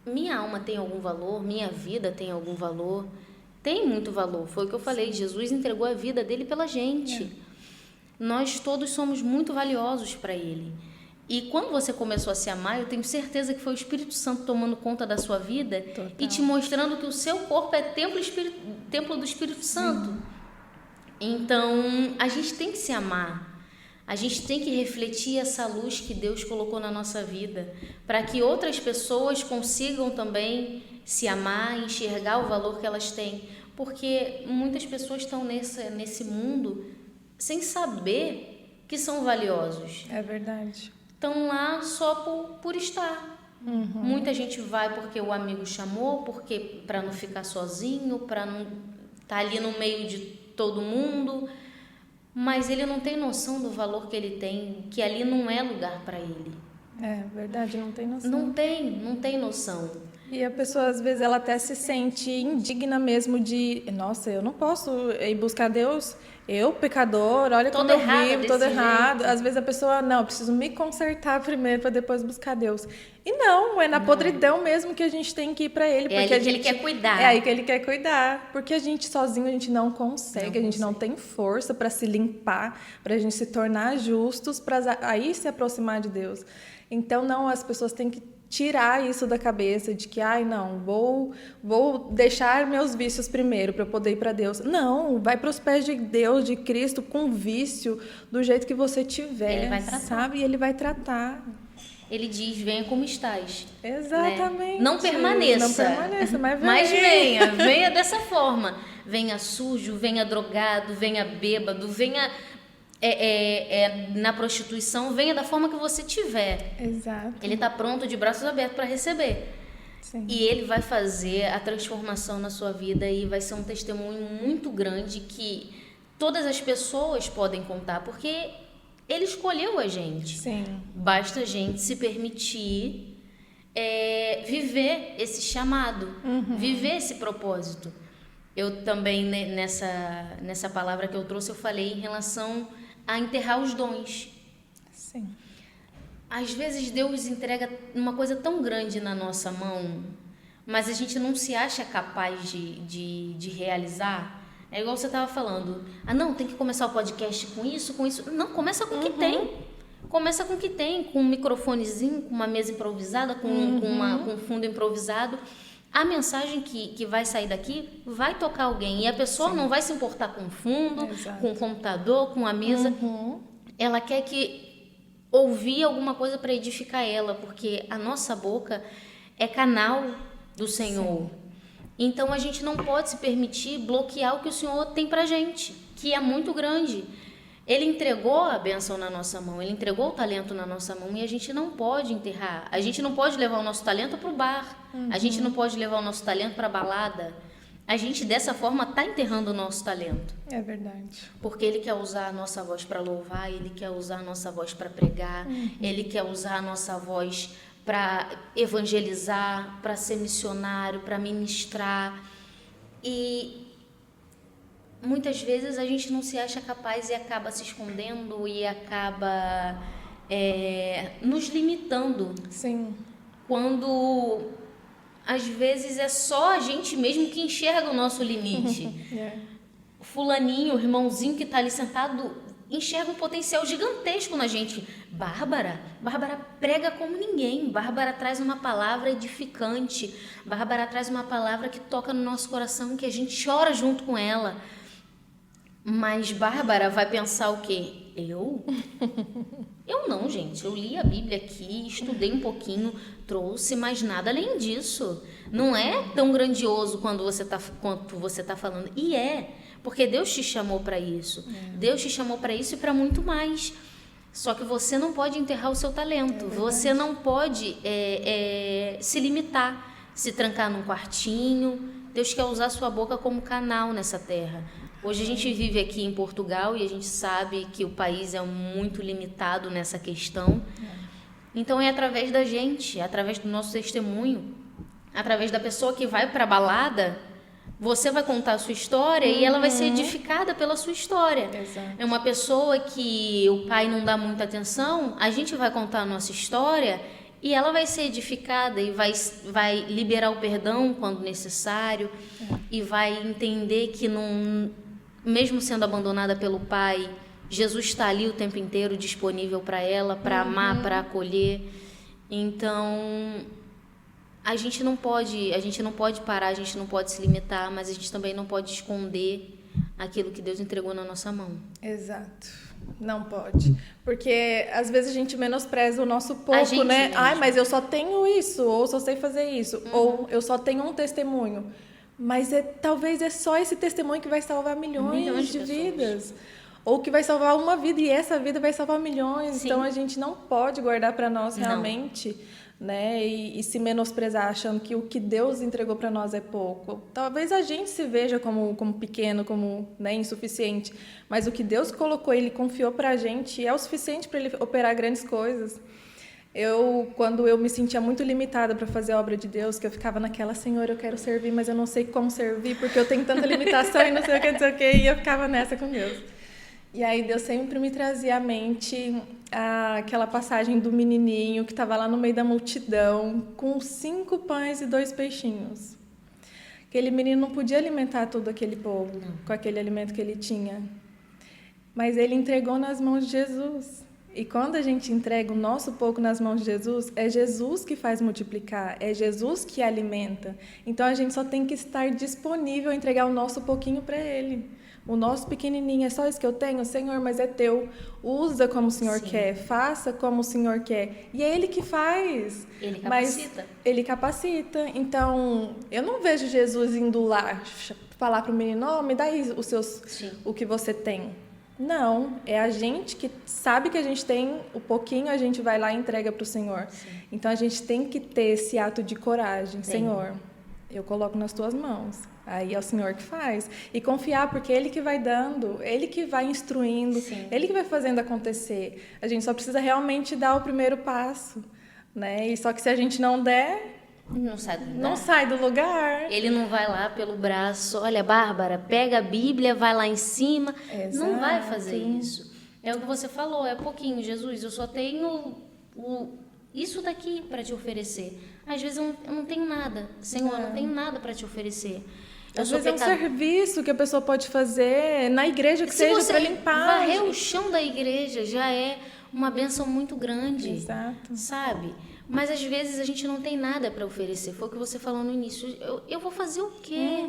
minha alma tem algum valor? Minha vida tem algum valor? Tem muito valor, foi o que eu falei, Jesus entregou a vida dele pela gente. Nós todos somos muito valiosos para ele. E quando você começou a se amar, eu tenho certeza que foi o Espírito Santo tomando conta da sua vida. Total. E te mostrando que o seu corpo é templo do Espírito Santo. Então, a gente tem que se amar. A gente tem que refletir essa luz que Deus colocou na nossa vida, para que outras pessoas consigam também se amar e enxergar o valor que elas têm. Porque muitas pessoas estão nesse mundo sem saber que são valiosos. É verdade. Estão lá só por estar. Muita gente vai porque o amigo chamou, porque para não ficar sozinho, para não estar ali no meio de todo mundo, mas ele não tem noção do valor que ele tem, que ali não é lugar para ele. É verdade, não tem noção. Não tem noção. E a pessoa, às vezes, ela até se sente indigna mesmo de, nossa, eu não posso ir buscar Deus, eu, pecador, olha como eu vivo, todo errado. Às vezes a pessoa, não, eu preciso me consertar primeiro para depois buscar Deus. E não, é na podridão mesmo que a gente tem que ir para Ele. É aí que Ele quer cuidar. É aí que Ele quer cuidar. Porque a gente sozinho, a gente não consegue, a gente não tem força para se limpar, para a gente se tornar justos, para aí se aproximar de Deus. Então, não, as pessoas têm que tirar isso da cabeça de que, não, vou deixar meus vícios primeiro para eu poder ir para Deus. Não, vai para os pés de Deus, de Cristo, com vício, do jeito que você tiver, Ele vai tratar. sabe? E Ele vai tratar. Ele diz, venha como estás. Exatamente. Né? Não permaneça, mas venha dessa forma. Venha sujo, venha drogado, venha bêbado, venha... na prostituição, venha da forma que você tiver. Exato. Ele está pronto, de braços abertos para receber. Sim. E ele vai fazer a transformação na sua vida e vai ser um testemunho muito grande que todas as pessoas podem contar, porque ele escolheu a gente. Sim. Basta a gente se permitir viver esse chamado, viver esse propósito. Eu também, nessa palavra que eu trouxe, eu falei em relação a enterrar os dons. Sim. Às vezes Deus entrega uma coisa tão grande na nossa mão, mas a gente não se acha capaz de realizar. É igual você estava falando. Ah, não, tem que começar o podcast com isso, com isso. Não, começa com o que tem. Começa com o que tem, com um microfonezinho, com uma mesa improvisada, com um fundo improvisado. A mensagem que vai sair daqui vai tocar alguém. E a pessoa não vai se importar com o fundo, com o computador, com a mesa. Ela quer ouvir alguma coisa para edificar ela, porque a nossa boca é canal do Senhor. Sim. Então, a gente não pode se permitir bloquear o que o Senhor tem pra gente, que é muito grande. Ele entregou a bênção na nossa mão, Ele entregou o talento na nossa mão e a gente não pode enterrar. A gente não pode levar o nosso talento para o bar, a gente não pode levar o nosso talento para a balada. A gente, dessa forma, está enterrando o nosso talento. É verdade. Porque Ele quer usar a nossa voz para louvar, Ele quer usar a nossa voz para pregar, Ele quer usar a nossa voz para evangelizar, para ser missionário, para ministrar. E muitas vezes a gente não se acha capaz e acaba se escondendo e acaba nos limitando. Sim. Quando às vezes é só a gente mesmo que enxerga o nosso limite. O fulaninho, o irmãozinho que está ali sentado, enxerga um potencial gigantesco na gente. Bárbara prega como ninguém. Bárbara traz uma palavra edificante. Bárbara traz uma palavra que toca no nosso coração, que a gente chora junto com ela. Mas Bárbara vai pensar o quê? Eu? Eu não, gente. Eu li a Bíblia aqui, estudei um pouquinho, trouxe, mas nada além disso. Não é tão grandioso quanto você tá falando. E porque Deus te chamou para isso. Deus te chamou para isso e para muito mais. Só que você não pode enterrar o seu talento. Você não pode se limitar, se trancar num quartinho. Deus quer usar a sua boca como canal nessa terra. Hoje a gente vive aqui em Portugal e a gente sabe que o país é muito limitado nessa questão. Então é através da gente, através do nosso testemunho, através da pessoa que vai para a balada, você vai contar a sua história e ela vai ser edificada pela sua história. Exato. É uma pessoa que o pai não dá muita atenção, a gente vai contar a nossa história e ela vai ser edificada e vai liberar o perdão quando necessário e vai entender que mesmo sendo abandonada pelo pai, Jesus está ali o tempo inteiro disponível para ela, para amar, para acolher. Então, a gente não pode parar, a gente não pode se limitar, mas a gente também não pode esconder aquilo que Deus entregou na nossa mão. Exato. Não pode. Porque às vezes a gente menospreza o nosso pouco, né? Mesmo. Ai, mas eu só tenho isso, ou só sei fazer isso, ou eu só tenho um testemunho. Mas talvez é só esse testemunho que vai salvar milhões de vidas. Ou que vai salvar uma vida e essa vida vai salvar milhões. Sim. Então a gente não pode guardar para nós realmente, né? E se menosprezar achando que o que Deus entregou para nós é pouco. Talvez a gente se veja como pequeno, como, né, insuficiente. Mas o que Deus colocou, Ele confiou para a gente é o suficiente para Ele operar grandes coisas. Quando eu me sentia muito limitada para fazer a obra de Deus, que eu ficava naquela, Senhor, eu quero servir, mas eu não sei como servir, porque eu tenho tanta limitação e não sei o que, e eu ficava nessa com Deus. E aí Deus sempre me trazia à mente aquela passagem do menininho que estava lá no meio da multidão, com 5 pães e 2 peixinhos. Aquele menino não podia alimentar todo aquele povo com aquele alimento que ele tinha, mas ele entregou nas mãos de Jesus. E quando a gente entrega o nosso pouco nas mãos de Jesus, é Jesus que faz multiplicar, é Jesus que alimenta. Então a gente só tem que estar disponível a entregar o nosso pouquinho para Ele. O nosso pequenininho, é só isso que eu tenho? Senhor, mas é teu. Usa como o Senhor quer, faça como o Senhor quer. E é Ele que faz. Ele capacita. Ele capacita. Então, eu não vejo Jesus indo lá falar para o menino, me dá aí o que você tem. Não, é a gente que sabe que a gente tem o pouquinho, a gente vai lá e entrega para o Senhor. Sim. Então, a gente tem que ter esse ato de coragem. Senhor, eu coloco nas tuas mãos. Aí é o Senhor que faz. E confiar, porque é Ele que vai dando, Ele que vai instruindo, Ele que vai fazendo acontecer. A gente só precisa realmente dar o primeiro passo, né? E só que se a gente não der... Não sai do lugar. Ele não vai lá pelo braço, olha, Bárbara, pega a Bíblia, vai lá em cima. Exato. Não vai fazer isso. É o que você falou, é pouquinho. Jesus, eu só tenho isso daqui para te oferecer. Às vezes eu não tenho nada. Senhor, eu não tenho nada para te oferecer. Eu Às sou vezes é um pecadora. serviço que a pessoa pode fazer na igreja, que Se seja você para limpar. varrer o chão da igreja, já é uma bênção muito grande. Exato. Sabe? Mas às vezes a gente não tem nada para oferecer. Foi o que você falou no início. Eu vou fazer o quê?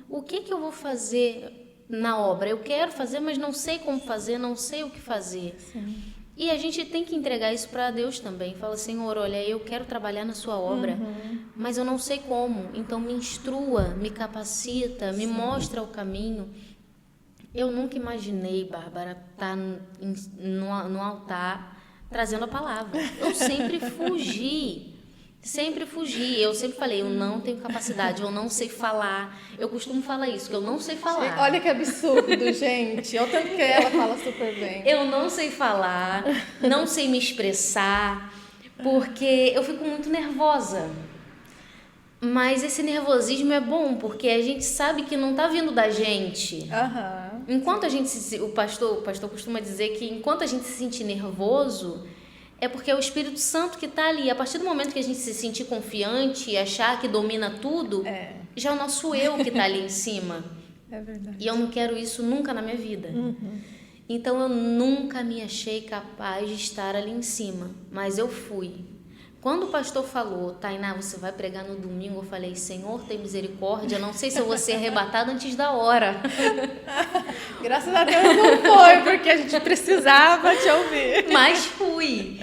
O que eu vou fazer na obra? Eu quero fazer, mas não sei como fazer, não sei o que fazer. Sim. E a gente tem que entregar isso para Deus também. Fala, Senhor, olha, eu quero trabalhar na sua obra, mas eu não sei como. Então me instrua, me capacita, me mostra o caminho. Eu nunca imaginei, Bárbara, estar no altar trazendo a palavra. Eu sempre fugi. Sempre fugi. Eu sempre falei, eu não tenho capacidade, eu não sei falar. Eu costumo falar isso, que eu não sei falar. Olha que absurdo, gente. Olha o tanto que ela fala super bem. Eu não sei falar, não sei me expressar, porque eu fico muito nervosa. Mas esse nervosismo é bom, porque a gente sabe que não está vindo da gente. Aham. Enquanto a gente o pastor costuma dizer que enquanto a gente se sentir nervoso, é porque é o Espírito Santo que está ali. A partir do momento que a gente se sentir confiante e achar que domina tudo, já é o nosso eu que está ali em cima. É verdade. E eu não quero isso nunca na minha vida. Então eu nunca me achei capaz de estar ali em cima, mas eu fui. Quando o pastor falou, Tainá, você vai pregar no domingo, eu falei, Senhor, tem misericórdia, não sei se eu vou ser arrebatada antes da hora. Graças a Deus não foi, porque a gente precisava te ouvir. Mas fui.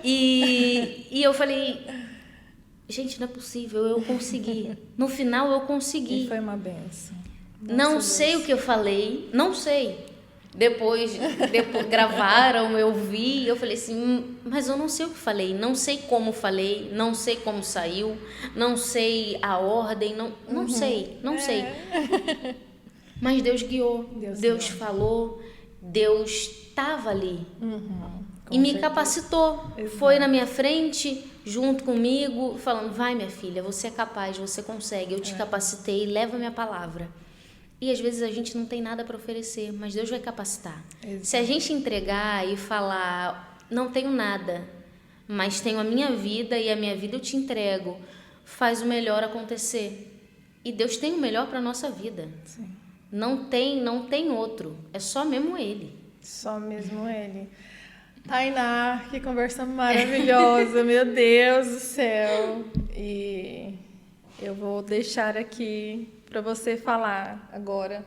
E eu falei, gente, não é possível, eu consegui. No final eu consegui. E foi uma benção. Não sei o que eu falei, não sei. Depois gravaram, eu vi, eu falei assim, mas eu não sei o que falei, não sei como falei, não sei como saiu, não sei a ordem, não sei. Mas Deus guiou, Deus falou, Deus estava ali e me capacitou. Exato. Foi na minha frente, junto comigo, falando, vai minha filha, você é capaz, você consegue, eu te capacitei, leva a minha palavra. E às vezes a gente não tem nada para oferecer, mas Deus vai capacitar. Exato. Se a gente entregar e falar, não tenho nada, mas tenho a minha vida e a minha vida eu te entrego, faz o melhor acontecer. E Deus tem o melhor para a nossa vida. Sim. Não tem outro, é só mesmo Ele. Só mesmo ele. Tainá, que conversa maravilhosa, meu Deus do céu. E eu vou deixar aqui para você falar agora,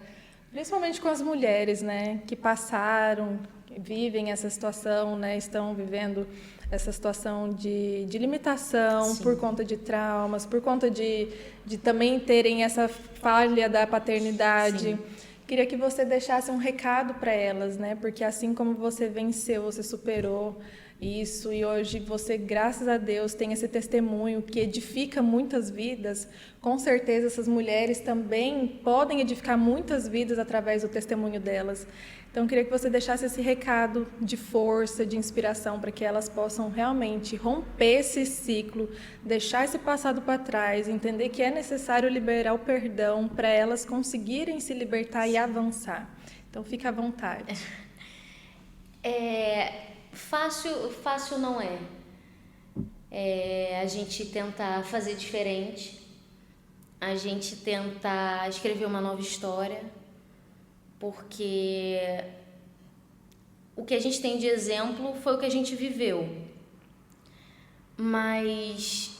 principalmente com as mulheres, né, que passaram, que vivem essa situação, né, estão vivendo essa situação de limitação. Sim. Por conta de traumas, por conta de também terem essa falha da paternidade. Sim. Queria que você deixasse um recado para elas, né, porque assim como você venceu, você superou isso, e hoje você, graças a Deus, tem esse testemunho que edifica muitas vidas. Com certeza essas mulheres também podem edificar muitas vidas através do testemunho delas. Então eu queria que você deixasse esse recado de força, de inspiração, para que elas possam realmente romper esse ciclo, deixar esse passado para trás, entender que é necessário liberar o perdão para elas conseguirem se libertar e avançar. Então fica à vontade. Fácil não é. A gente tenta fazer diferente, a gente tenta escrever uma nova história, porque o que a gente tem de exemplo foi o que a gente viveu. Mas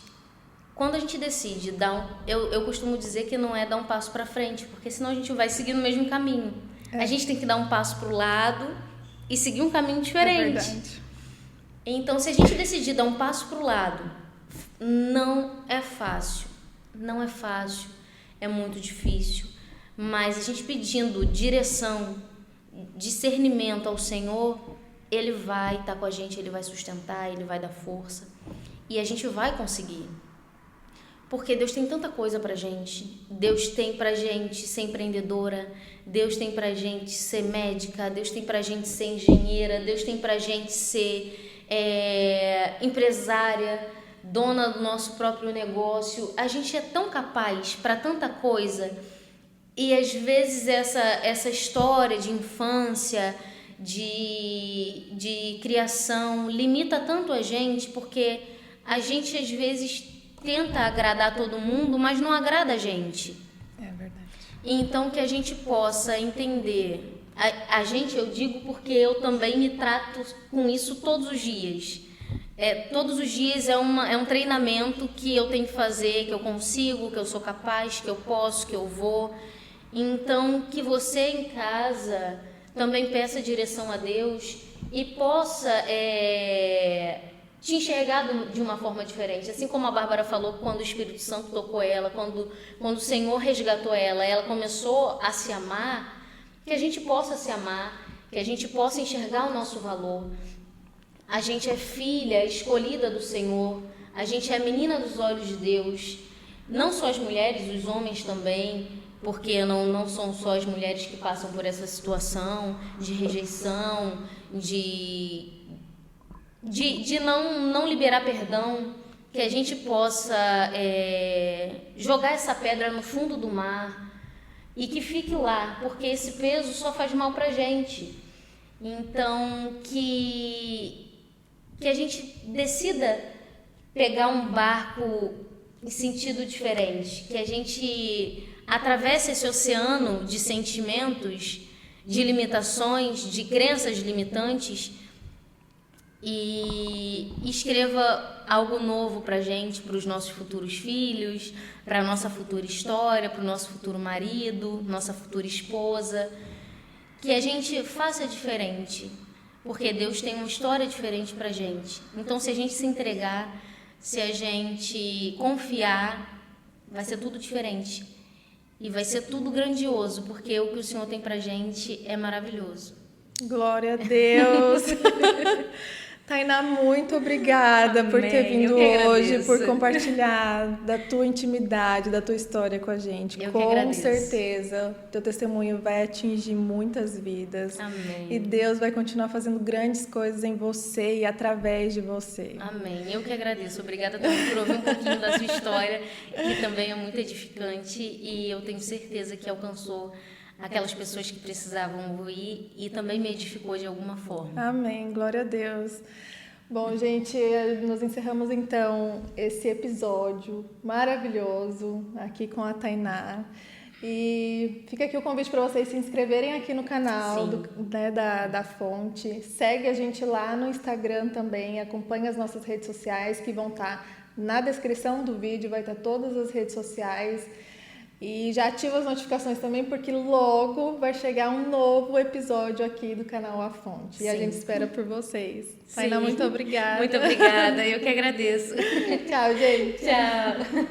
quando a gente decide eu costumo dizer que não é dar um passo para frente, porque senão a gente vai seguir no mesmo caminho. A gente tem que dar um passo para o lado e seguir um caminho diferente. É verdade. Então, se a gente decidir dar um passo para o lado, não é fácil. Não é fácil, é muito difícil. Mas a gente pedindo direção, discernimento ao Senhor, Ele vai estar com a gente, Ele vai sustentar, Ele vai dar força. E a gente vai conseguir. Porque Deus tem tanta coisa pra gente. Deus tem pra gente ser empreendedora, Deus tem pra gente ser médica, Deus tem pra gente ser engenheira, Deus tem pra gente ser empresária, dona do nosso próprio negócio. A gente é tão capaz para tanta coisa. E às vezes essa história de infância, de criação, limita tanto a gente, porque a gente às vezes tenta agradar todo mundo, mas não agrada a gente. É verdade. Então, que a gente possa entender, a gente, eu digo porque eu também me trato com isso todos os dias. Todos os dias é um treinamento que eu tenho que fazer, que eu consigo, que eu sou capaz, que eu posso, que eu vou. Então, que você em casa também peça direção a Deus e possa te enxergar de uma forma diferente. Assim como a Bárbara falou, quando o Espírito Santo tocou ela, quando o Senhor resgatou ela começou a se amar, que a gente possa se amar, que a gente possa enxergar o nosso valor. A gente é filha escolhida do Senhor, a gente é menina dos olhos de Deus. Não só as mulheres, os homens também, porque não são só as mulheres que passam por essa situação de rejeição, de não liberar perdão, que a gente possa jogar essa pedra no fundo do mar e que fique lá, porque esse peso só faz mal pra gente. Então, que a gente decida pegar um barco em sentido diferente, que a gente atravesse esse oceano de sentimentos, de limitações, de crenças limitantes e escreva algo novo pra gente, para os nossos futuros filhos, para a nossa futura história, para o nosso futuro marido, nossa futura esposa, que a gente faça diferente, porque Deus tem uma história diferente pra gente. Então, se a gente se entregar, se a gente confiar, vai ser tudo diferente e vai ser tudo grandioso, porque o que o Senhor tem pra gente é maravilhoso. Glória a Deus! Tainá, muito obrigada por ter vindo hoje, por compartilhar da tua intimidade, da tua história com a gente. Com certeza, teu testemunho vai atingir muitas vidas. Amém. E Deus vai continuar fazendo grandes coisas em você e através de você. Amém. Eu que agradeço. Obrigada também por ouvir um pouquinho da sua história, que também é muito edificante e eu tenho certeza que alcançou aquelas pessoas que precisavam ouvir e também me edificou de alguma forma. Amém, glória a Deus. Bom, gente, nós encerramos então esse episódio maravilhoso aqui com a Tainá. E fica aqui o convite para vocês se inscreverem aqui no canal da Fonte. Segue a gente lá no Instagram também, acompanha as nossas redes sociais que vão estar na descrição do vídeo, vai estar todas as redes sociais. E já ativa as notificações também, porque logo vai chegar um novo episódio aqui do canal A Fonte. E a gente espera por vocês. Tainá, muito obrigada. Muito obrigada, eu que agradeço. Tchau, gente. Tchau.